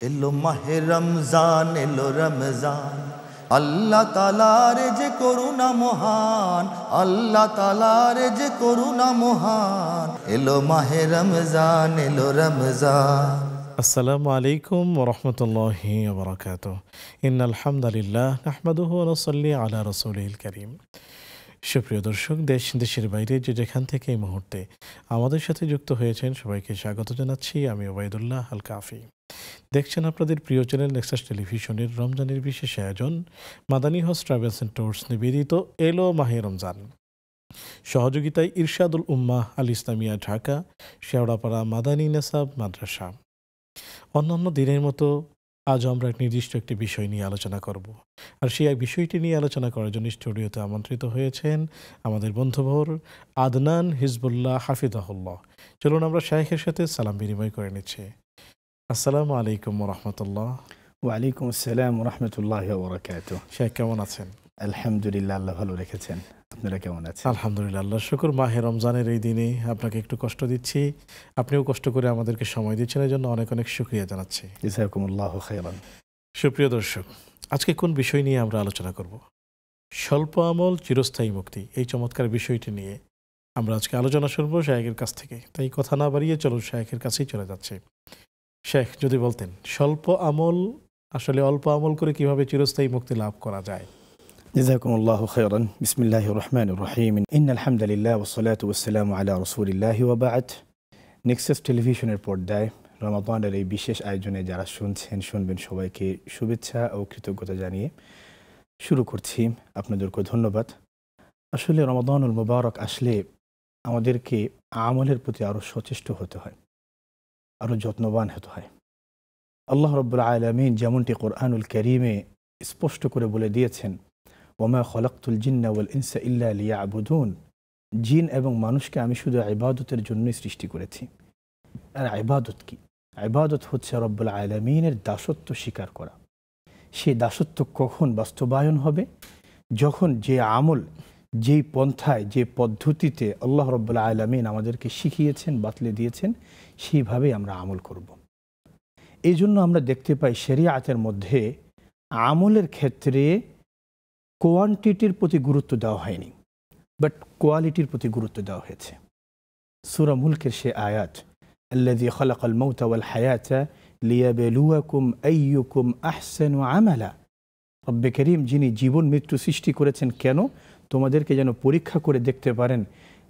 এলো মাহে রমজান, এলো রমজান, আল্লাহ তাআলার যে করুণা মহান, আল্লাহ তাআলার যে করুণা মহান। এলো মাহে রমজান, এলো রমজান। আসসালামু আলাইকুম ওরহমতুল্লাহি ওবরাকাতুহু। ইন্নাল হামদুলিল্লাহ নাহমাদুহু ওয়া নুসাল্লি আলা রাসূলিল কারীম। সুপ্রিয় দর্শক, দেশের বাইরে যে যেখান থেকে এই মুহূর্তে আমাদের সাথে যুক্ত হয়েছেন সবাইকে স্বাগত জানাচ্ছি। আমি ওবায়দুল্লাহ আল কাফি। দেখছেন আপনাদের প্রিয় চ্যানেল নেক্সাস টেলিভিশনের রমজানের বিশেষ আয়োজন Madani house travels and tours নিবেদিত এলো মাহে রমজান। সহযোগিতায় ইরশাদুল উম্মাহ আল ইসলামিয়া ঢাকা, শেওড়াপাড়া মাদানী নেসাব মাদ্রাসা। অন্যান্য দিনের মতো আজও আমরা নির্দিষ্ট একটি বিষয় নিয়ে আলোচনা করব, আর সেই বিষয়টি নিয়ে আলোচনা করার জন্য স্টুডিওতে আমন্ত্রিত হয়েছেন আমাদের বন্ধুভর আদনান হিজবুল্লাহ হাফিজাহুল্লাহ। চলুন আমরা শাইখের সাথে সালাম বিনিময় করে নিচ্ছি। আসসালামু আলাইকুম রহমতুল্লাহ। ওয়ালাইকুম আসসালাম রহমতুল্লাহ ওবরাকাতুহু। শাইখ কেমন আছেন? আলহামদুলিল্লাহ, আল্লাহ ভালো রেখেছেন। আপনারা কেমন আছেন? আলহামদুলিল্লাহ, আল্লাহ শুকর। মাহে রমজানের এই দিনে আপনাকে একটু কষ্ট দিচ্ছি, আপনিও কষ্ট করে আমাদেরকে সময় দিচ্ছেন, এই জন্য অনেক অনেক শুকরিয়া জানাচ্ছি। জাযাকুমুল্লাহু খাইরান। সুপ্রিয় দর্শক, আজকে কোন বিষয় নিয়ে আমরা আলোচনা করব? স্বল্প আমল চিরস্থায়ী মুক্তি, এই চমৎকার বিষয়টি নিয়ে আমরা আজকে আলোচনা শুনব শায়েখের কাছ থেকে। তাই কথা না বাড়িয়ে চলুন শায়েখের কাছেই চলে যাচ্ছে। শায়েখ, যদি বলতেন স্বল্প আমল আসলে অল্প আমল করে কিভাবে চিরস্থায়ী মুক্তি লাভ করা যায়? জাযাকুমুল্লাহু খাইরান। বিসমিল্লাহির রহমানির রহিম। ইন্নাল হামদুলিল্লাহ ওয়াসসালাতু ওয়াসসালামু আলা রাসূলিল্লাহি ওয়া বা'দ। নেক্সাস টেলিভিশনের পর্দায় রমাদানের এই বিশেষ আয়োজনে যারা শুনবেন সবাইকে শুভেচ্ছা ও কৃতজ্ঞতা জানিয়ে শুরু করছি। আপনাদেরকে ধন্যবাদ। আসলে রমাদানুল মুবারক আসলে আমাদেরকে আমলের প্রতি আরও সচেষ্ট হতে হয়, আরও যত্নবান হতে হয়। আল্লাহ রাব্বুল আলামিন যেমনটি কোরআনুল কারীমে স্পষ্ট করে বলে দিয়েছেন, ওমা খলাকতুল জিন্না ওয়াল ইনসা ইল্লা লিয়াবুদুন, জিন এবং মানুষকে আমি শুধু ইবাদতের জন্যই সৃষ্টি করেছি। আর ইবাদত কি? ইবাদত হচ্ছে রাব্বুল আলামিনের দাসত্ব স্বীকার করা। সেই দাসত্ব কখন বাস্তবায়ন হবে? যখন যে আমল, যেই পন্থায়, যে পদ্ধতিতে আল্লাহ রাব্বুল আলামিন আমাদেরকে শিখিয়েছেন, বাতলে দিয়েছেন, সেইভাবেই আমরা আমল করব। এই জন্য আমরা দেখতে পাই শরিয়াতের মধ্যে আমলের ক্ষেত্রে কোয়ান্টিটির প্রতি গুরুত্ব দেওয়া হয়নি, বাট কোয়ালিটির প্রতি গুরুত্ব দেওয়া হয়েছে। সূরা মুলকের সে আয়াত, আল্লাযী খালাকাল মাউতা ওয়াল হায়াতা লিয়াবলুয়াকুম আইয়ুকুম আহসানু আমালা। রব্বে করিম যিনি জীবন মৃত্যু সৃষ্টি করেছেন কেন? তোমাদেরকে যেন পরীক্ষা করে দেখতে পারেন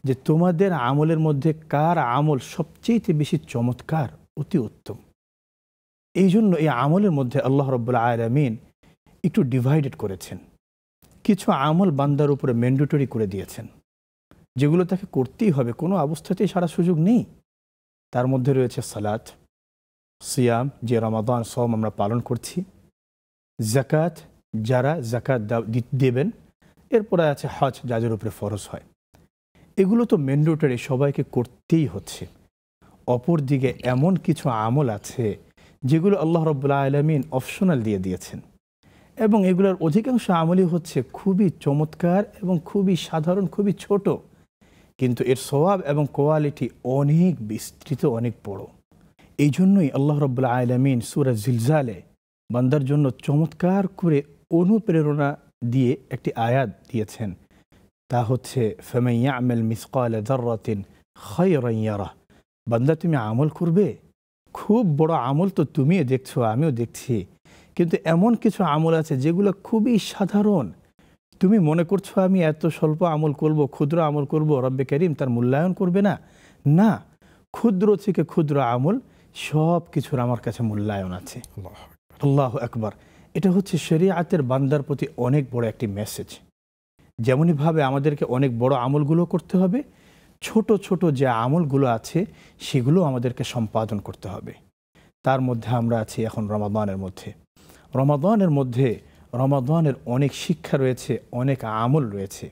যে তোমাদের আমলের মধ্যে কার আমল সবচেয়ে বেশি চমৎকার, অতি উত্তম। এই জন্য এই আমলের মধ্যে আল্লাহ রাব্বুল আলামিন একটু ডিভাইডেড করেছেন। কিছু আমল বান্দার উপরে ম্যান্ডেটরি করে দিয়েছেন, যেগুলো তাকে করতেই হবে, কোনো অবস্থাতেই সারা সুযোগ নেই। তার মধ্যে রয়েছে সালাত, সিয়াম, যে রমাদান সওম আমরা পালন করছি, যাকাত, যারা যাকাত দেবেন, এরপরে আছে হজ, যাদের উপরে ফরজ হয়। এগুলো তো ম্যান্ডেটরি, সবাইকে করতেই হচ্ছে। অপরদিকে এমন কিছু আমল আছে যেগুলো আল্লাহ রাব্বুল আলামিন অপশনাল দিয়ে দিয়েছেন, এবং এগুলোর অধিকাংশ আমলই হচ্ছে খুবই চমৎকার এবং খুবই সাধারণ, খুবই ছোট, কিন্তু এর সওয়াব এবং কোয়ালিটি অনেক বিস্তৃত, অনেক বড়। এই জন্যই আল্লাহ রাব্বুল আলামিন সূরা জিলজালে বান্দার জন্য চমৎকার করে অনুপ্রেরণা দিয়ে একটি আয়াত দিয়েছেন, তা হচ্ছে ফামান ইয়ামাল মিসকালা যাররাতিন খায়রান ইয়ারাহ। বান্দা, তুমি আমল করবে, খুব বড় আমল তো তুমিও দেখছো, আমিও দেখছি, কিন্তু এমন কিছু আমল আছে যেগুলো খুবই সাধারণ। তুমি মনে করছো আমি এত স্বল্প আমল করব, ক্ষুদ্র আমল করব, রব্বে করিম তার মূল্যায়ন করবে না? না, ক্ষুদ্র থেকে ক্ষুদ্র আমল সব কিছুর আমার কাছে মূল্যায়ন আছে। আল্লাহু আকবার। এটা হচ্ছে শরিয়াতের বান্দার প্রতি অনেক বড় একটি মেসেজ। যেমনইভাবে আমাদেরকে অনেক বড় আমলগুলো করতে হবে, ছোট ছোট যে আমলগুলো আছে সেগুলো আমাদেরকে সম্পাদন করতে হবে। তার মধ্যে আমরা আছি এখন রমাদানের মধ্যে। রমাদানের অনেক শিক্ষা রয়েছে, অনেক আমল রয়েছে,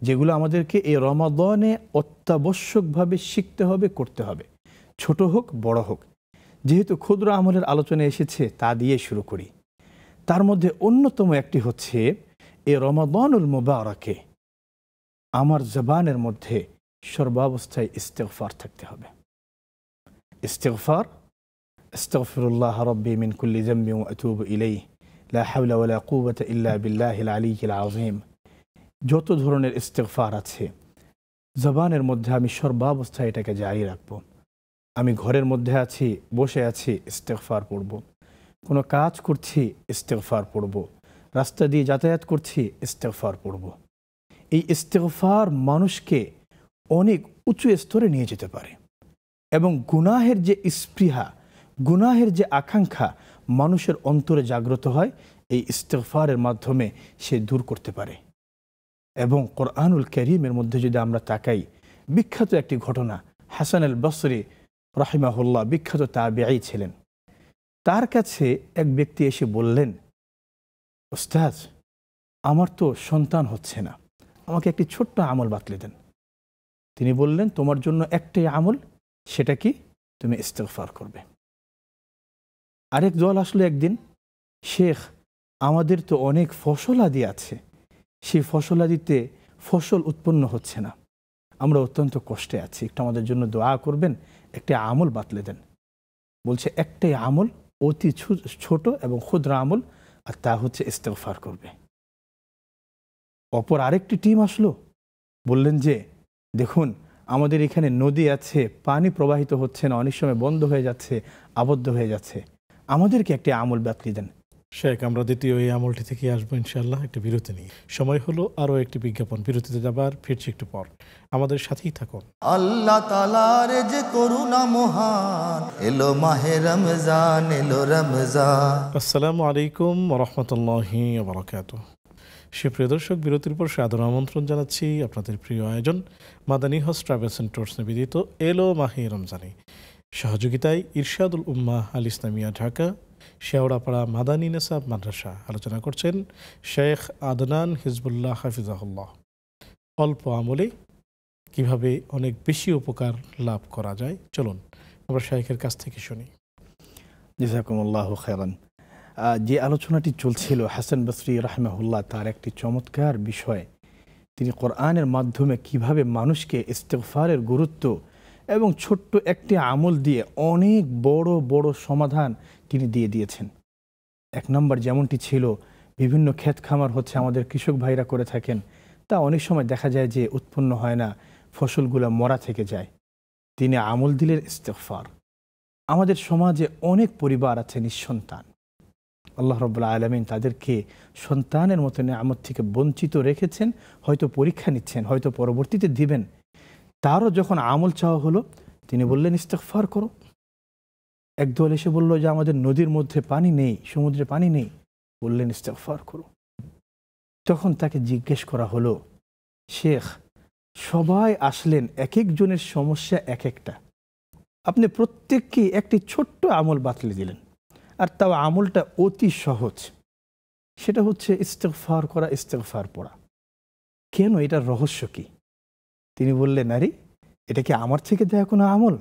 যেগুলো আমাদেরকে এই রমাদানে অত্যাবশ্যকভাবে শিখতে হবে, করতে হবে, ছোট হোক বড় হোক। যেহেতু ক্ষুদ্র আমলের আলোচনা এসেছে, তা দিয়ে শুরু করি। তার মধ্যে অন্যতম একটি হচ্ছে এই রমাদানুল মুবারকে আমার জবানের মধ্যে সর্বাবস্থায় ইস্তেগফার থাকতে হবে। ইস্তেগফার, আস্তাগফিরুল্লাহ রাব্বি মিন কুল্লি যামবিন ওয়া আতুবু ইলাইহি লা হাওলা ওয়ালা কুওয়াতা ইল্লা বিল্লাহিল আলিয়্যিল আযীম। যত ধরনের ইস্তিগফার আছে, জবানের মধ্যে আমি সর্বাবস্থায় এটাকে জারি রাখব। আমি ঘরের মধ্যে আছি, বসে আছি, ইস্তিগফার পড়ব। কোনো কাজ করছি, ইস্তিগফার পড়ব। রাস্তা দিয়ে যাতায়াত করছি, ইস্তিগফার পড়ব। এই ইস্তিগফার মানুষকে অনেক উঁচু স্তরে নিয়ে যেতে পারে এবং গুনাহের যে স্পৃহা, গুনাহের যে আকাঙ্ক্ষা মানুষের অন্তরে জাগ্রত হয়, এই ইস্তিগফারের মাধ্যমে সে দূর করতে পারে। এবং কোরআনুল কারীমের মধ্যে যদি আমরা তাকাই, বিখ্যাত একটি ঘটনা, হাসান আল বসরি রাহিমাহুল্লাহ বিখ্যাত তাবেঈ ছিলেন। তার কাছে এক ব্যক্তি এসে বললেন, ওস্তাদ, আমার তো সন্তান হচ্ছে না, আমাকে একটি ছোট্ট আমল বাতলে দেন। তিনি বললেন, তোমার জন্য একটাই আমল, সেটা কি? তুমি ইস্তিগফার করবে। আরেক দল আসলো একদিন, শেখ, আমাদের তো অনেক ফসলাদি আছে, সেই ফসলাদিতে ফসল উৎপন্ন হচ্ছে না, আমরা অত্যন্ত কষ্টে আছি, একটু আমাদের জন্য দোয়া করবেন, একটা আমল বাতলে দেন। বলছে, একটাই আমল, অতি ছোট এবং ক্ষুদ্র আমল, আর তা হচ্ছে ইস্তিগফার করবে। অপর আরেকটি টিম আসলো, বললেন যে দেখুন, আমাদের এখানে নদী আছে, পানি প্রবাহিত হচ্ছে না, অনেক সময় বন্ধ হয়ে যাচ্ছে, আবদ্ধ হয়ে যাচ্ছে, আমাদেরকে একটি আমল বাতলে দেন। শেখ, আমরা দ্বিতীয় এই আমলটি থেকে আসবো ইনশাআল্লাহ একটি বিরতি নিয়ে। সময় হলো আরও একটি বিজ্ঞাপন, বিরতিতে যাবার, ফিরছি একটু পর, আমাদের সাথেই থাকুন। আল্লাহ তাআলার যে করুণা মহান, এলো মাহে রমজান, এলো রমজান। আসসালামু আলাইকুম ওয়া রাহমাতুল্লাহি ওয়া বারাকাতুহু। সুপ্রিয় দর্শক, বিরতির পর সাদর আমন্ত্রণ জানাচ্ছি আপনাদের প্রিয় আয়োজন Madani house travels and tours নিবেদিত এলো মাহে রমজানে। সহযোগিতায় ইরশাদুল উম্মাহ আল ইসলামিয়া ঢাকা, শেওড়াপাড়া মাদানী নেসাব মাদ্রাসা। আলোচনা করছেন শেখ আদনান হিজবুল্লাহ হাফিজাহুল্লাহ। অল্প আমলে কিভাবে অনেক বেশি উপকার লাভ করা যায়, চলুন আমরা শেখের কাছ থেকে শুনি। জাযাকুমুল্লাহু খায়রান। যে আলোচনাটি চলছিল, হাসান বসরি রাহিমাহুল্লাহ তার একটি চমৎকার বিষয়, তিনি কোরআনের মাধ্যমে কিভাবে মানুষকে ইস্তিগফারের গুরুত্ব এবং ছোট্ট একটি আমল দিয়ে অনেক বড় বড় সমাধান তিনি দিয়ে দিয়েছেন। এক নম্বর যেমনটি ছিল, বিভিন্ন ক্ষেত খামার হচ্ছে আমাদের কৃষক ভাইরা করে থাকেন, তা অনেক সময় দেখা যায় যে উৎপন্ন হয় না, ফসলগুলো মরা থেকে যায়। তিনি আমল দিলেন ইস্তিগফার। আমাদের সমাজে অনেক পরিবার আছে নিঃসন্তান, আল্লাহ রাব্বুল আলামিন তাদেরকে সন্তানের মতো নিয়ামত থেকে বঞ্চিত রেখেছেন, হয়তো পরীক্ষা নিচ্ছেন, হয়তো পরবর্তীতে দিবেন। তারও যখন আমল চাওয়া হলো, তিনি বললেন ইস্তিগফার করো। একদল এসে বলল যে আমাদের নদীর মধ্যে পানি নেই, সমুদ্রে পানি নেই, বললেন ইস্তিগফার করো। তখন তাকে জিজ্ঞেস করা হলো, শেখ, সবাই আসলেন, এক একজনের সমস্যা এক একটা, আপনি প্রত্যেককে একটি ছোট্ট আমল বাতলে দিলেন, আর তাও আমলটা অতি সহজ, সেটা হচ্ছে ইস্তিগফার করা, ইস্তিগফার পড়া। কেন, এটার রহস্য কি? তিনি বললেন, আরে এটা কি আমার থেকে দেয়া কোনো আমল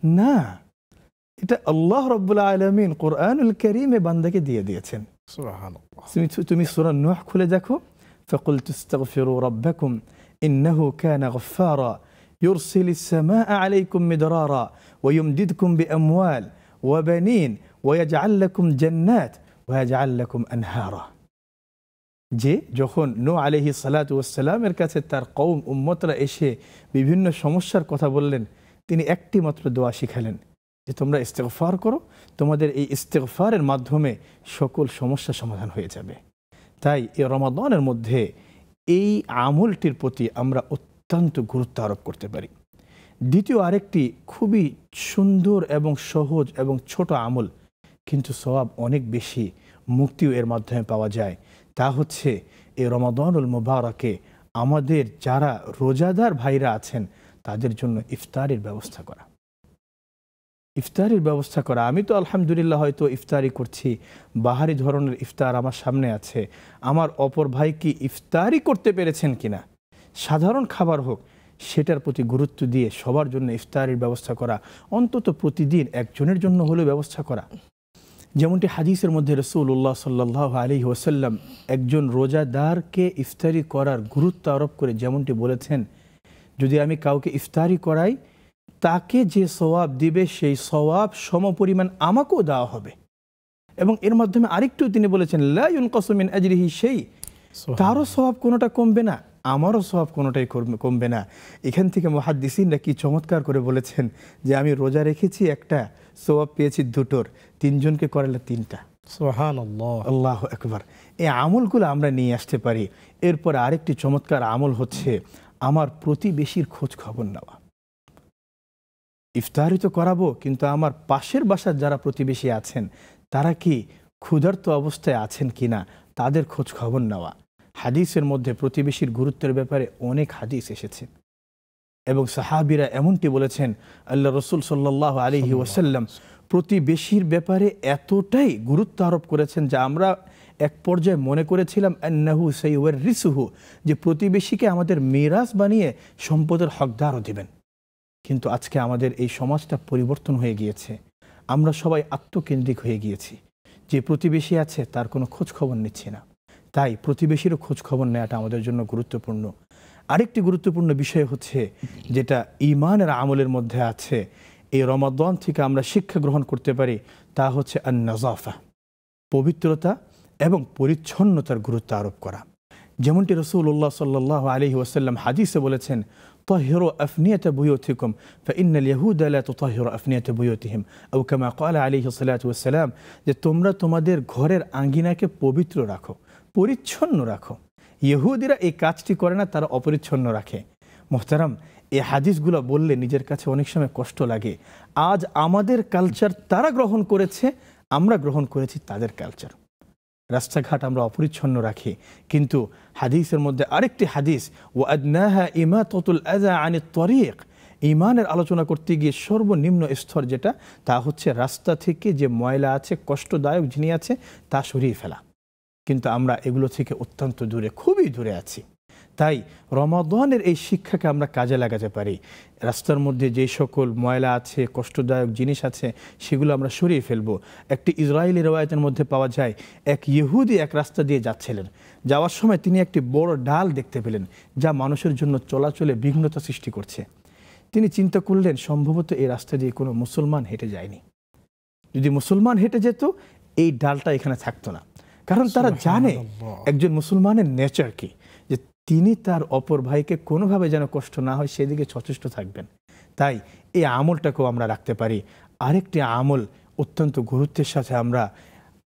না, এটা আল্লাহ রাব্বুল আলামিন কোরআনুল কারীমে বান্দাকে দিয়ে দিয়েছেন। সুবহানাল্লাহ। তুমি সূরা নূহ খুলে দেখো, ফাকুলতু ইস্তাগফিরু রাব্বাকুম ইন্নাহু কানা গফফারা ইউরসিলিস সামাআ আলাইকুম মিদরারা ওয়া ইউমদিদকুম বিআমওয়াল ওয়া বানিন ওয়া ইয়াজআল লাকুম জান্নাত ওয়া ইয়াজআল লাকুম আনহারা। যে যখন নূহ আলাইহিস সালাতু ওয়াস সালামের কাছে তার কওম উম্মতরা এসে বিভিন্ন সমস্যার কথা বললেন, তিনি একটি মাত্র দোয়া শিখালেন যে তোমরা ইস্তিগফার করো, তোমাদের এই ইস্তিগফারের মাধ্যমে সকল সমস্যা সমাধান হয়ে যাবে। তাই এই রমাদানের মধ্যে এই আমলটির প্রতি আমরা অত্যন্ত গুরুত্ব আরোপ করতে পারি। দ্বিতীয় আরেকটি খুবই সুন্দর এবং সহজ এবং ছোট আমল, কিন্তু সওয়াব অনেক বেশি, মুক্তিও এর মাধ্যমে পাওয়া যায়, তা হচ্ছে এই রমাদানুল মুবারকে আমাদের যারা রোজাদার ভাইরা আছেন তাদের জন্য ইফতারির ব্যবস্থা করা। ইফতারির ব্যবস্থা করা, আমি তো আলহামদুলিল্লাহ হয়তো ইফতারি করছি, বাহারি ধরনের ইফতার আমার সামনে আছে, আমার অপর ভাই কি ইফতারি করতে পেরেছেন কিনা, সাধারণ খাবার হোক, সেটার প্রতি গুরুত্ব দিয়ে সবার জন্য ইফতারির ব্যবস্থা করা, অন্তত প্রতিদিন একজনের জন্য হলেও ব্যবস্থা করা। যেমনটি হাদিসের মধ্যে রাসূলুল্লাহ সাল্লাল্লাহু আলাইহি ওয়াসাল্লাম একজন রোজাদারকে ইফতারি করার গুরুত্ব আরোপ করে যেমনটি বলেছেন, যদি আমি কাউকে ইফতারি করাই, তাকে যে সওয়াব দিবে সেই সওয়াব সমপরিমাণ আমাকেও দেওয়া হবে। এবং এর মাধ্যমে আরেকটু তিনি বলেছেন লা ইউনকাসু মিন আজরিহি শাই, তারও সওয়াব কোনোটা কমবে না, আমারও সওয়াব কোনোটাই কমবে না। এখান থেকে মুহাদ্দিসিনরা কি চমৎকার করে বলেছেন যে আমি রোজা রেখেছি একটা, সওয়াব পেয়েছি দুটোর, তিনজনকে করালে তিনটা। সুবহানাল্লাহ, আল্লাহু আকবার। এই আমলগুলো আমরা নিয়ে আসতে পারি। এরপর আরেকটি চমৎকার আমল হচ্ছে আমার প্রতিবেশীর খোঁজ খবর নেওয়া। ইফতারি তো করাবো, কিন্তু আমার পাশের বাসার যারা প্রতিবেশী আছেন তারা কি ক্ষুধার্ত অবস্থায় আছেন কিনা তাদের খোঁজ খবর নেওয়া। হাদিসের মধ্যে প্রতিবেশীর গুরুত্বের ব্যাপারে অনেক হাদিস এসেছে এবং সাহাবীরা এমনটি বলেছেন, আল্লাহ রসুল সাল্লাল্লাহু আলাইহি ওয়াসাল্লাম প্রতিবেশীর ব্যাপারে এতটাই গুরুত্ব আরোপ করেছেন যে আমরা এক পর্যায়ে মনে করেছিলাম আন্নাহু সাইয়ুরিসুহু, যে প্রতিবেশীকে আমাদের মিরাস বানিয়ে সম্পদের হকদারও দিবেন। কিন্তু আজকে আমাদের এই সমাজটা পরিবর্তন হয়ে গিয়েছে, আমরা সবাই আত্মকেন্দ্রিক হয়ে গিয়েছি। যে প্রতিবেশী আছে তার কোনো খোঁজ খবর নিচ্ছি না। তাই প্রতিবেশীরও খোঁজ খবর নেওয়াটা আমাদের জন্য গুরুত্বপূর্ণ। আরেকটি গুরুত্বপূর্ণ বিষয় হচ্ছে যেটা ঈমানের আমলের মধ্যে আছে, এই রমাদান থেকে আমরা শিক্ষা গ্রহণ করতে পারি, তা হচ্ছে আন-নাযাফা, পবিত্রতা এবং পরিচ্ছন্নতার গুরুত্ব আরোপ করা। যেমনটি রাসূলুল্লাহ সাল্লাল্লাহু আলাইহি ওয়াসাল্লাম হাদিসে বলেছেন, তাহিরু আফনিয়াতা বুয়ুতিকুম ফাইন্নাল ইয়াহুদা লা তুতাহিরু আফনিয়াতা বুয়ুতিহিম, আও কামা ক্বালা আলাইহিস সালাতু ওয়াসসালাম, যে তোমরা তোমাদের ঘরের আঙ্গিনাকে পবিত্র রাখো, পরিচ্ছন্ন রাখো। ইহুদিরা এই কাজটি করে না, তারা অপরিচ্ছন্ন রাখে। মোহতারাম, এই হাদিসগুলো বললে নিজের কাছে অনেক সময় কষ্ট লাগে। আজ আমাদের কালচার তারা গ্রহণ করেছে, আমরা গ্রহণ করেছি তাদের কালচার। রাস্তাঘাট আমরা অপরিচ্ছন্ন রাখি, কিন্তু হাদিসের মধ্যে আরেকটি হাদিস, ওয়াদনাহা ইমাতাতুল আযা আনিত তরিক, ঈমানের আলোচনা করতে গিয়ে সর্বনিম্ন স্তর যেটা, তা হচ্ছে রাস্তা থেকে যে ময়লা আছে, কষ্টদায়ক জিনিস আছে, তা সরিয়ে ফেলা। কিন্তু আমরা এগুলো থেকে অত্যন্ত দূরে, খুবই দূরে আছি। তাই রমাদানের এই শিক্ষাকে আমরা কাজে লাগাতে পারি। রাস্তার মধ্যে যে সকল ময়লা আছে, কষ্টদায়ক জিনিস আছে, সেগুলো আমরা সরিয়ে ফেলবো। একটি ইসরায়েলি রওয়ায়াতের মধ্যে পাওয়া যায়, এক ইহুদি এক রাস্তা দিয়ে যাচ্ছিলেন, যাওয়ার সময় তিনি একটি বড় ডাল দেখতে পেলেন যা মানুষের জন্য চলাচলে বিঘ্নতা সৃষ্টি করছে। তিনি চিন্তা করলেন সম্ভবত এই রাস্তা দিয়ে কোনো মুসলমান হেঁটে যায়নি। যদি মুসলমান হেঁটে যেত এই ডালটা এখানে থাকতো না। কারণ তারা জানে একজন মুসলমানের নেচার কি, যে তিনি তার অপর ভাইকে কোনোভাবে যেন কষ্ট না হয় সেদিকে সচেষ্ট থাকবেন। তাই এই আমলটাকেও আমরা রাখতে পারি। আরেকটি আমল অত্যন্ত গুরুত্বের সাথে আমরা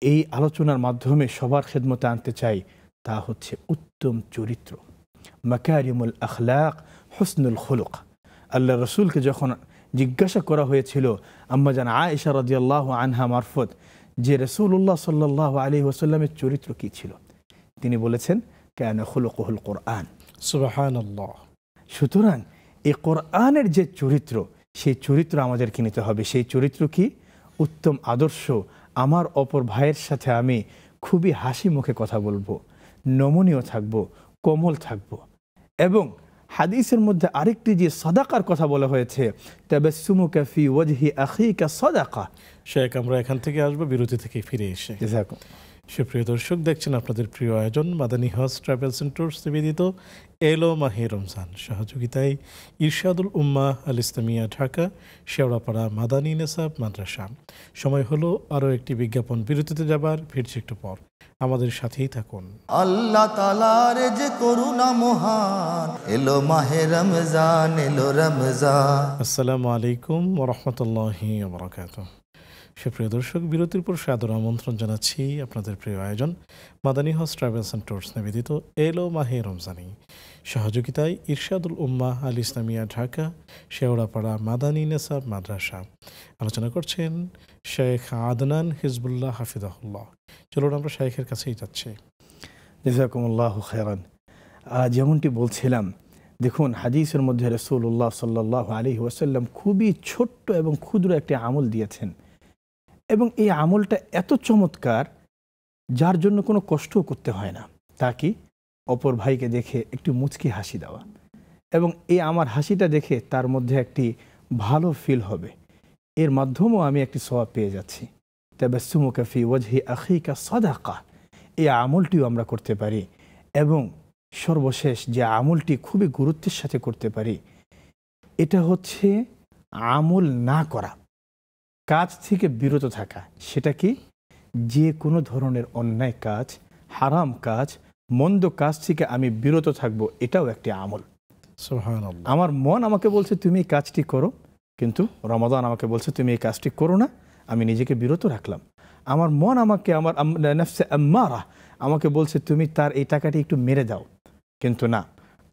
এই আলোচনার মাধ্যমে সবার খেদমতে আনতে চাই, তা হচ্ছে উত্তম চরিত্র, মাকারিমুল আখলাক, হুসনুল খুলুক। আল্লাহ রসুলকে যখন জিজ্ঞাসা করা হয়েছিল আম্মাজান আয়েশা রাদিয়াল্লাহু আনহা মারফত, যে রাসূলুল্লাহ সাল্লাল্লাহু আলাইহি ওয়াসাল্লামের চরিত্র কি ছিল, তিনি বলেছেন কানা খুলুকুহুল কুরআন। সুবহানাল্লাহ। সুতরাং এই কোরআনের যে চরিত্র, সেই চরিত্র আমাদেরকে নিতে হবে। সেই চরিত্র কি? উত্তম আদর্শ। আমার অপর ভাইয়ের সাথে আমি খুবই হাসি মুখে কথা বলবো, নমনীয় থাকব, কোমল থাকব। এবং হাদিসের মধ্যে আরেকটি যে সাদাকার কথা বলা হয়েছে, তাবাসসুমুকা ফি ওয়াজহি আখিকা সাদাকা। শেখ, আমরা এখান থেকে আসবো বিরতি থেকে ফিরে এসে। সুপ্রিয় দর্শক, দেখছেন আপনাদের প্রিয় আয়োজন মাদানী হজ ট্রাভেলস এন্ড ট্যুরস নিবেদিত এলো মাহে রমজান, সহযোগিতায় ইরশাদুল উম্মাহ আল ইসলামিয়া ঢাকা, শেওড়াপাড়া মাদানী নেসাব মাদ্রাসা। সময় হলো আরও একটি বিজ্ঞাপন, বিরতিতে যাবার, ফিরছি একটু পর, আমাদের সাথেই থাকুন। আল্লাহ তাআলার যে করুণা মহান, এলো মাহে রমজান, এলো রমজান। আসসালামু আলাইকুম ওয়া রাহমাতুল্লাহি ওয়া বারাকাতুহু। সুপ্রিয় দর্শক, বিরতির পর সাদর আমন্ত্রণ জানাচ্ছি আপনাদের প্রিয় আয়োজন মাদানী হজ ট্রাভেলস অ্যান্ড ট্যুরস নিবেদিত এলো মাহে রমজানি, সহযোগিতায় ইরশাদুল উম্মাহ আল ইসলামিয়া ঢাকা, শেওড়াপাড়া মাদানী নেসাব মাদ্রাসা। আলোচনা করছেন শেখ আদনান হিজবুল্লাহ হাফিজাহুল্লাহ। চলুন আমরা শেখের কাছেই যাচ্ছি। জাযাকুমুল্লাহু খায়রান। যেমনটি বলছিলাম, দেখুন হাদিসের মধ্যে রাসূলুল্লাহ সাল্লাল্লাহু আলাইহি ওয়াসাল্লাম খুবই ছোট্ট এবং ক্ষুদ্র একটি আমল দিয়েছেন, এবং এই আমলটা এত চমৎকার যার জন্য কোনো কষ্টও করতে হয় না। তা কি? অপর ভাইকে দেখে একটু মুচকি হাসি দেওয়া, এবং এই আমার হাসিটা দেখে তার মধ্যে একটি ভালো ফিল হবে, এর মাধ্যমেও আমি একটি সওয়াব পেয়ে যাচ্ছি। তাবাসসুমুকা ফি ওয়াজহি আখিকা সাদাকা, এই আমলটিও আমরা করতে পারি। এবং সর্বশেষ যে আমলটি খুবই গুরুত্বের সাথে করতে পারি, এটা হচ্ছে আমল না করা, কাজ থেকে বিরত থাকা, সেটা কি? যে কোনো ধরনের অন্যায় কাজ, হারাম কাজ, মন্দ কাজ থেকে আমি বিরত থাকবো, এটাও একটি আমল। সুবহানাল্লাহ। আমার মন আমাকে বলছে তুমি এই কাজটি করো, কিন্তু রমাদান আমাকে বলছে তুমি এই কাজটি করো না, আমি নিজেকে বিরত রাখলাম। আমার মন আমাকে, আমার নফসে আম্মারা আমাকে বলছে তুমি তার এই টাকাটি একটু মেরে দাও, কিন্তু না,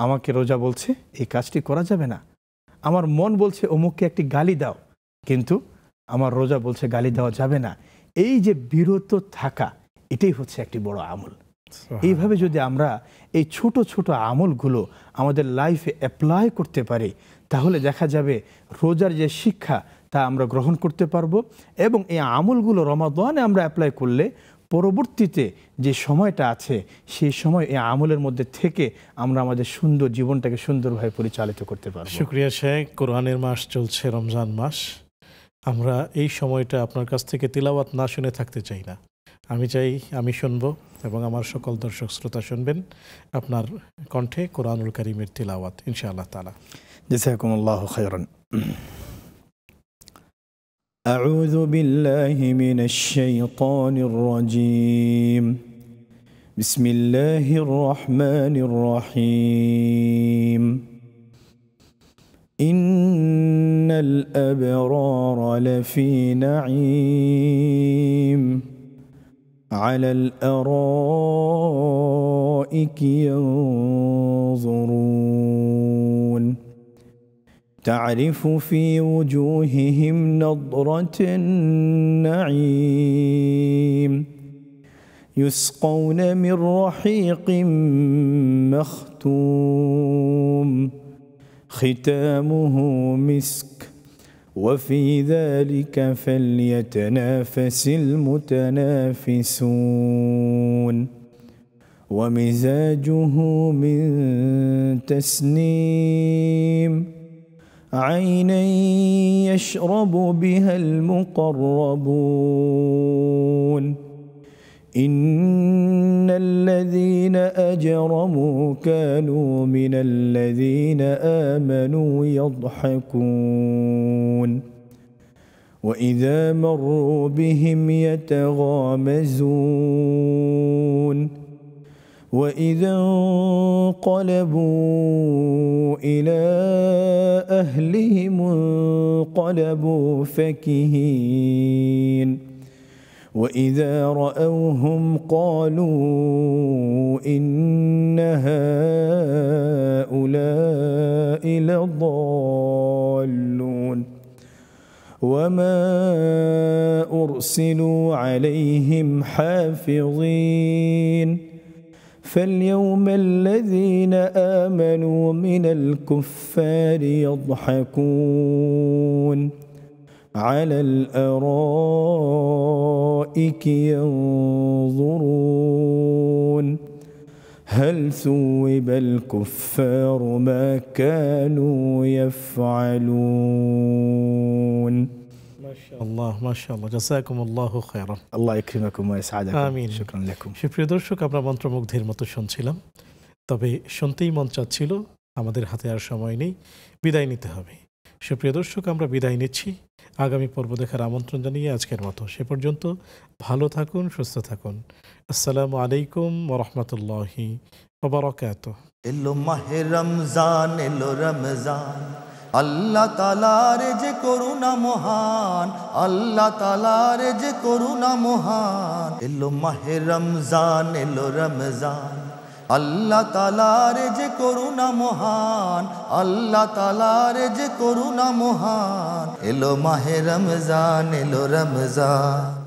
আমাকে রোজা বলছে এই কাজটি করা যাবে না। আমার মন বলছে অমুককে একটি গালি দাও, কিন্তু আমার রোজা বলছে গালি দেওয়া যাবে না। এই যে বিরত থাকা, এটাই হচ্ছে একটি বড় আমল। এইভাবে যদি আমরা এই ছোট ছোট আমলগুলো আমাদের লাইফে অ্যাপ্লাই করতে পারি, তাহলে দেখা যাবে রোজার যে শিক্ষা তা আমরা গ্রহণ করতে পারবো, এবং এই আমলগুলো রমাদানে আমরা অ্যাপ্লাই করলে পরবর্তীতে যে সময়টা আছে সেই সময় এই আমলের মধ্যে থেকে আমরা আমাদের সুন্দর জীবনটাকে সুন্দরভাবে পরিচালিত করতে পারবো। শুকরিয়া শেখ। কোরআনের মাস চলছে, রমজান মাস। আমরা এই সময়টা আপনার কাছ থেকে তিলাওয়াত না শুনে থাকতে চাই না। আমি চাই আমি শুনবো এবং আমার সকল দর্শক শ্রোতা শুনবেন আপনার কণ্ঠে কোরআনুল কারীমের তিলাওয়াত ইনশাআল্লাহ তাআলা। জাযাকুমুল্লাহু খায়রান। আউযু বিল্লাহি মিনাশ শাইতানির রাজীম। বিসমিল্লাহির রহমানির রহিম। ইন্নাল আবরারা লাফি নাঈম على الأرائك ينظرون تعرف في وجوههم نضرة النعيم يسقون من رحيق مختوم ختامه مسك وفي ذلك فليتنافس المتنافسون ومزاجه من تسنيم عينا يشرب بها المقربون إن الذين أجرموا كانوا من الذين آمنوا يضحكون وإذا مروا بهم يتغامزون وإذا انقلبوا إلى أهلهم انقلبوا فكهين وإذا رأوهم قالوا إن هؤلاء لضالون وما أرسلوا عليهم حافظين فاليوم الذين آمنوا من الكفار يضحكون على الأرائك ينظرون هل ثوب الكفار ما كانوا يفعلون মাশাআল্লাহ মাশাআল্লাহ জাযাকুমুল্লাহু খায়রান। আল্লাহ ইকরিমাকুম ওয়া ইয়াসআদাকুম। আমিন। শুকরান লাকুম। সুপ্রিয় দর্শক, আমরা মন্ত্রমুগ্ধের মতো শুনছিলাম, তবে শুনতেই মন চাচ্ছিল, আমাদের হাতে আর সময় নেই, বিদায় নিতে হবে। সুপ্রিয় দর্শক, আমরা বিদায় নিচ্ছি। আগামী পর্ব দেখার আমন্ত্রণ জানিয়ে আজকের মতো সে পর্যন্ত ভালো থাকুন, সুস্থ থাকুন। আসসালামু আলাইকুম ওয়া রাহমাতুল্লাহি ওয়া বারাকাতুহু। এলো মাহে রমজান, এলো রমজান, আল্লাহ তাআলার যে করুণা মহান, আল্লাহ তাআলার যে করুণা মহান। এলো মাহে রমজান, এলো রমজান, আল্লাহ তাআলার যে করুণা মহান, আল্লাহ তাআলার যে করুণা মহান। এলো মাহে রমজান, এলো রমজান।